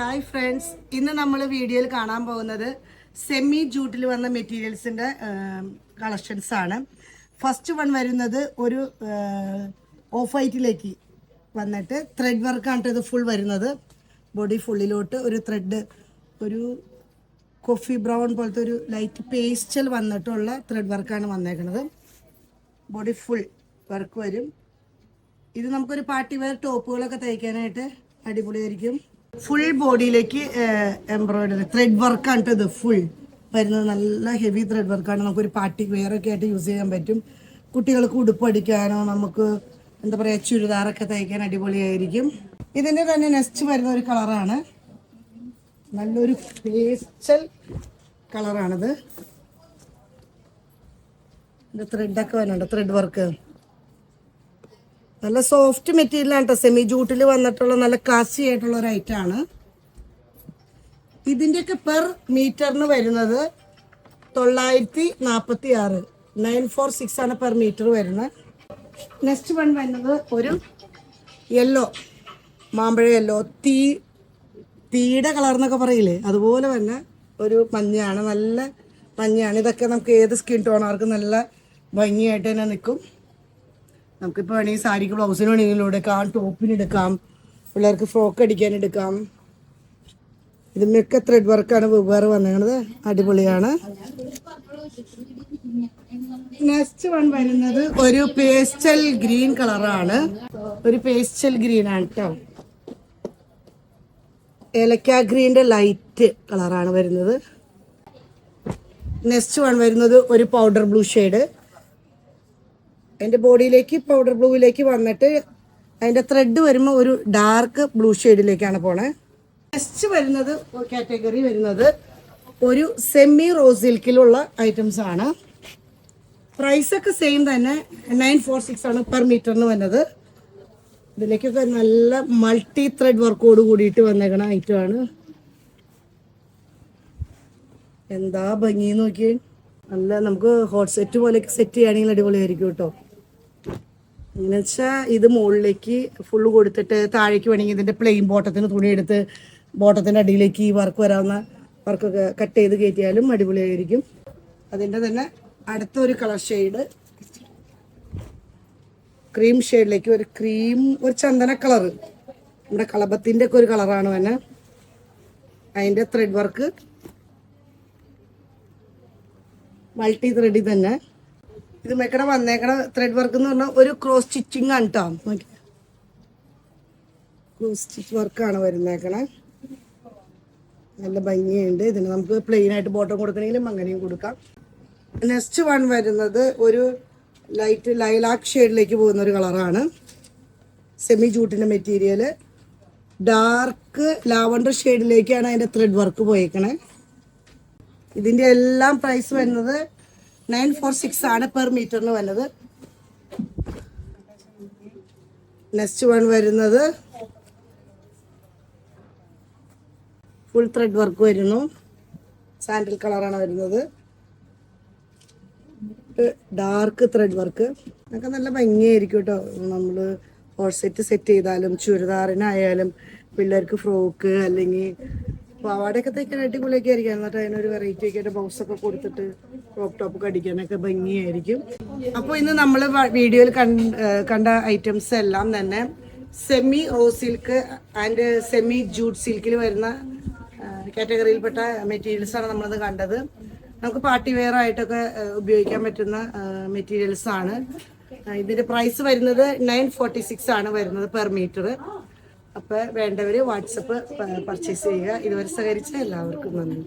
Hi friends, ഇന്ന് നമ്മൾ വീഡിയോയിൽ കാണാൻ പോകുന്നത് സെമി ജൂട്ടിൽ വന്ന മെറ്റീരിയൽസിൻ്റെ കളക്ഷൻസ് ആണ്. ഫസ്റ്റ് വൺ വരുന്നത് ഒരു ഓഫ് വൈറ്റിലേക്ക് വന്നിട്ട് ത്രെഡ് വർക്കാണ് ഇത് ഫുൾ വരുന്നത്. ബോഡി ഫുള്ളിലോട്ട് ഒരു ത്രെഡ്, ഒരു കോഫി ബ്രൗൺ പോലത്തെ ഒരു ലൈറ്റ് പേസ്റ്റൽ വന്നിട്ടുള്ള ത്രെഡ് വർക്കാണ് വന്നേക്കുന്നത്. ബോഡി ഫുൾ വർക്ക് വരും. ഇത് നമുക്കൊരു പാർട്ടി വെയർ ടോപ്പുകളൊക്കെ തയ്ക്കാനായിട്ട് അടിപൊളിയായിരിക്കും. ഫുൾ ബോഡിയിലേക്ക് എംബ്രോയിഡറി ത്രെഡ് വർക്കാണ് ഇത് ഫുൾ വരുന്നത്. നല്ല ഹെവി ത്രെഡ് വർക്കാണ്. നമുക്കൊരു പാർട്ടി വെയർ ഒക്കെ ആയിട്ട് യൂസ് ചെയ്യാൻ പറ്റും. കുട്ടികൾക്ക് ഉടുപ്പ് അടിക്കാനോ നമുക്ക് എന്താ പറയുക ചുരിദാറൊക്കെ തയ്ക്കാൻ അടിപൊളിയായിരിക്കും. ഇതിൻ്റെ തന്നെ നെക്സ്റ്റ് വരുന്ന ഒരു കളറാണ്, നല്ലൊരു പേസ്റ്റൽ കളറാണിത്. ഇതിൻ്റെ ത്രെഡൊക്കെ വരുന്നുണ്ട്, ത്രെഡ് വർക്ക്. നല്ല സോഫ്റ്റ് മെറ്റീരിയലാണ് കേട്ടോ. സെമി ജൂട്ടിൽ വന്നിട്ടുള്ള നല്ല കാസി ആയിട്ടുള്ള ഒരു ഐറ്റമാണ്. ഇതിൻ്റെയൊക്കെ പെർ മീറ്ററിന് വരുന്നത് 946 946 ആണ് പെർ മീറ്റർ വരുന്നത്. നെക്സ്റ്റ് വൺ വരുന്നത് ഒരു യെല്ലോ, മാമ്പഴ യെല്ലോ, തീയുടെ കളർ എന്നൊക്കെ പറയില്ലേ, അതുപോലെ തന്നെ ഒരു മഞ്ഞയാണ്, നല്ല മഞ്ഞയാണ്. ഇതൊക്കെ നമുക്ക് ഏത് സ്കിൻ ടോണാർക്കും നല്ല ഭംഗിയായിട്ട് തന്നെ നിൽക്കും. നമുക്കിപ്പോൾ വേണമെങ്കിൽ സാരിക്ക് ബ്ലൗസിന് വേണമെങ്കിലും എടുക്കാം, ടോപ്പിന് എടുക്കാം, പിള്ളേർക്ക് ഫ്രോക്ക് അടിക്കാൻ എടുക്കാം. ഇതിന്മൊക്കെ ത്രെഡ് വർക്കാണ് വെവ്വേറെ വന്നിരുന്നത്, അടിപൊളിയാണ്. നെക്സ്റ്റ് വൺ വരുന്നത് ഒരു പേസ്റ്റൽ ഗ്രീൻ കളറാണ്. ഒരു പേസ്റ്റൽ ഗ്രീൻ ആണ് കേട്ടോ. ഏലക്ക ഗ്രീൻ്റെ ലൈറ്റ് കളറാണ് വരുന്നത്. നെക്സ്റ്റ് വൺ വരുന്നത് ഒരു പൗഡർ ബ്ലൂ ഷെയ്ഡ്. അതിൻ്റെ ബോഡിയിലേക്ക് പൗഡർ ബ്ലൂവിലേക്ക് വന്നിട്ട് അതിൻ്റെ ത്രെഡ് വരുമ്പോൾ ഒരു ഡാർക്ക് ബ്ലൂ ഷെയ്ഡിലേക്കാണ് പോണേ. നെക്സ്റ്റ് വരുന്നത് കാറ്റഗറി വരുന്നത് ഒരു സെമി റോസ് സിൽക്കിലുള്ള ഐറ്റംസ് ആണ്. പ്രൈസൊക്കെ സെയിം തന്നെ, 946 ആണ് പെർ മീറ്ററിന് വരുന്നത്. ഇതിലേക്കൊക്കെ നല്ല മൾട്ടി ത്രെഡ് വർക്കോട് കൂടിയിട്ട് വന്നേക്കണ ഐറ്റമാണ്. എന്താ ഭംഗി നോക്കിയേ. നല്ല നമുക്ക് ഹോട്ട് സെറ്റ് പോലെയൊക്കെ സെറ്റ് ചെയ്യുകയാണെങ്കിൽ അടിപൊളിയായിരിക്കും കേട്ടോ. എന്നു വെച്ചാൽ ഇത് മുകളിലേക്ക് ഫുള്ള് കൊടുത്തിട്ട് താഴേക്ക് വേണമെങ്കിൽ ഇതിൻ്റെ പ്ലെയിൻ ബോട്ടത്തിന് തുണി എടുത്ത് ബോട്ടത്തിൻ്റെ അടിയിലേക്ക് ഈ വർക്ക് വരാവുന്ന വർക്കൊക്കെ കട്ട് ചെയ്ത് കയറ്റിയാലും അടിപൊളിയായിരിക്കും. അതിൻ്റെ തന്നെ അടുത്ത ഒരു കളർ ഷെയ്ഡ് ക്രീം ഷെയ്ഡിലേക്ക് ഒരു ചന്ദന കളറ്, നമ്മുടെ കളഭത്തിൻ്റെ ഒക്കെ ഒരു കളറാണ് തന്നെ. അതിൻ്റെ ത്രെഡ് വർക്ക് മൾട്ടി ത്രെഡിൽ തന്നെ. ഇത് മെക്കടെ വന്നേക്കണ ത്രെഡ് വർക്ക് എന്ന് പറഞ്ഞാൽ ഒരു ക്രോസ് സ്റ്റിച്ചിങ് ആണ് കേട്ടോ. ക്രോസ് സ്റ്റിച്ച് വർക്കാണ് വരുന്നേക്കണേ. നല്ല ഭംഗിയുണ്ട്. ഇതിന് നമുക്ക് പ്ലെയിൻ ആയിട്ട് ബോട്ടം കൊടുക്കണമെങ്കിലും അങ്ങനെയും കൊടുക്കാം. നെക്സ്റ്റ് വൺ വരുന്നത് ഒരു ലൈറ്റ് ലൈലാക്ക് ഷെയ്ഡിലേക്ക് പോകുന്ന ഒരു കളറാണ്. സെമി ജൂട്ടിൻ്റെ മെറ്റീരിയൽ ഡാർക്ക് ലാവണ്ടർ ഷെയ്ഡിലേക്കാണ് അതിൻ്റെ ത്രെഡ് വർക്ക് പോയേക്കണേ. ഇതിൻ്റെ എല്ലാം പ്രൈസ് വരുന്നത് 946 ആണ് പെർ മീറ്ററിന് വരുന്നത്. നെക്സ്റ്റ് വൺ വരുന്നത് ഫുൾ ത്രെഡ് വർക്ക് വരുന്നു. സാൻഡൽ കളറാണ് വരുന്നത്. ഡാർക്ക് ത്രെഡ് വർക്ക് ഒക്കെ നല്ല ഭംഗിയായിരിക്കും കേട്ടോ. നമ്മൾ ഹോട്ട് സെറ്റ് ചെയ്താലും ചുരിദാറിനായാലും പിള്ളേർക്ക് ഫ്രോക്ക് അല്ലെങ്കിൽ പാവാടയൊക്കെ തയ്ക്കാൻ അടിപൊളിയൊക്കെ ആയിരിക്കും. എന്നിട്ട് അതിനൊരു വെറൈറ്റി ഒക്കെ ആയിട്ട് ബ്ലൗസൊക്കെ കൊടുത്തിട്ട് ക്രോപ്പ് ടോപ്പൊക്കെ അടിക്കാനൊക്കെ ഭംഗിയായിരിക്കും. അപ്പോൾ ഇന്ന് നമ്മൾ വീഡിയോയിൽ കണ്ട ഐറ്റംസ് എല്ലാം തന്നെ semi rose silk and semi jute സിൽക്കിൽ വരുന്ന കാറ്റഗറിയിൽപ്പെട്ട മെറ്റീരിയൽസാണ് നമ്മളത് കണ്ടത്. നമുക്ക് പാർട്ടി വെയർ ആയിട്ടൊക്കെ ഉപയോഗിക്കാൻ പറ്റുന്ന മെറ്റീരിയൽസാണ്. ഇതിൻ്റെ പ്രൈസ് വരുന്നത് 946 ആണ് വരുന്നത് പെർ മീറ്റർ. അപ്പോൾ വേണ്ടവർ വാട്സപ്പ് പർച്ചേസ് ചെയ്യുക. ഇതുവരെ സഹകരിച്ച എല്ലാവർക്കും നന്ദി.